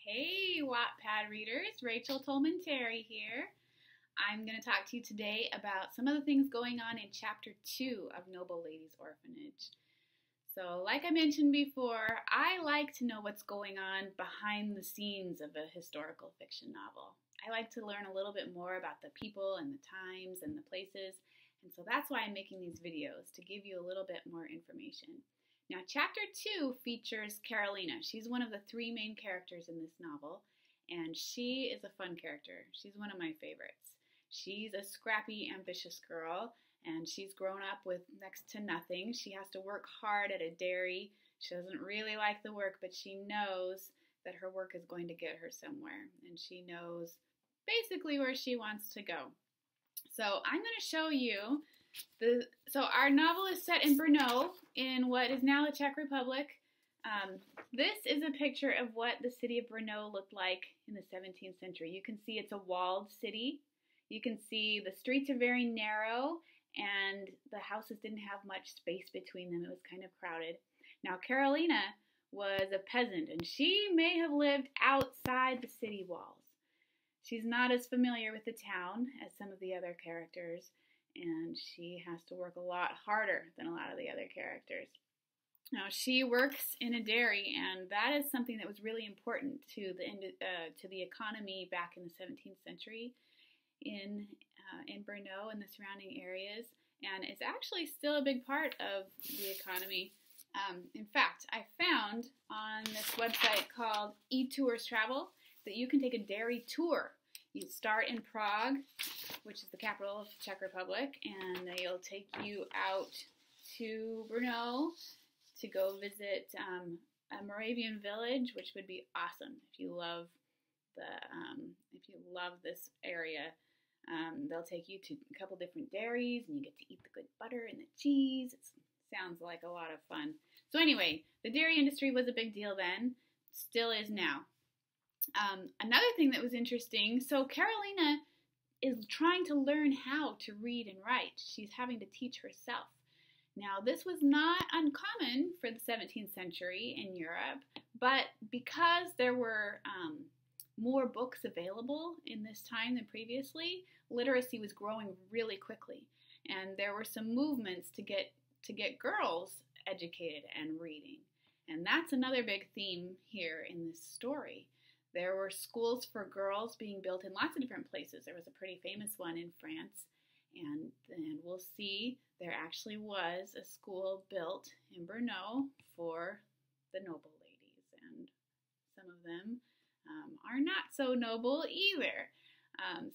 Hey, Wattpad readers, Rachel Tolman here. I'm going to talk to you today about some of the things going on in Chapter 2 of Noble Ladies Orphanage. So, like I mentioned before, I like to know what's going on behind the scenes of a historical fiction novel. I like to learn a little bit more about the people and the times and the places, and so that's why I'm making these videos, to give you a little bit more information. Now, Chapter 2 features Carolina. She's one of the three main characters in this novel, and she is a fun character. She's one of my favorites. She's a scrappy, ambitious girl, and she's grown up with next to nothing. She has to work hard at a dairy. She doesn't really like the work, but she knows that her work is going to get her somewhere, and she knows basically where she wants to go. So I'm going to show you so our novel is set in Brno, in what is now the Czech Republic. This is a picture of what the city of Brno looked like in the 17th century. You can see it's a walled city. You can see the streets are very narrow, and the houses didn't have much space between them. It was kind of crowded. Now, Carolina was a peasant, and she may have lived outside the city walls. She's not as familiar with the town as some of the other characters, and she has to work a lot harder than a lot of the other characters. Now, she works in a dairy, and that is something that was really important to the economy back in the 17th century in Brno and the surrounding areas, and it's actually still a big part of the economy. In fact, I found on this website called eTours Travel that you can take a dairy tour. You start in Prague, which is the capital of the Czech Republic, and they'll take you out to Brno to go visit a Moravian village, which would be awesome if you love this area. They'll take you to a couple different dairies, and you get to eat the good butter and the cheese. It sounds like a lot of fun. So anyway, the dairy industry was a big deal then, still is now. Another thing that was interesting, so Carolina is trying to learn how to read and write. She's having to teach herself. Now, this was not uncommon for the 17th century in Europe, but because there were more books available in this time than previously, literacy was growing really quickly, and there were some movements to get girls educated and reading. And that's another big theme here in this story. There were schools for girls being built in lots of different places. There was a pretty famous one in France, and then we'll see there actually was a school built in Brno for the noble ladies, and some of them are not so noble either.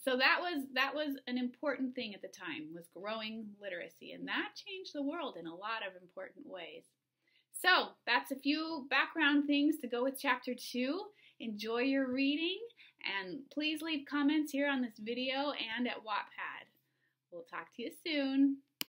So that was an important thing at the time, was growing literacy, and that changed the world in a lot of important ways. So that's a few background things to go with Chapter 2. Enjoy your reading, and please leave comments here on this video and at Wattpad. We'll talk to you soon.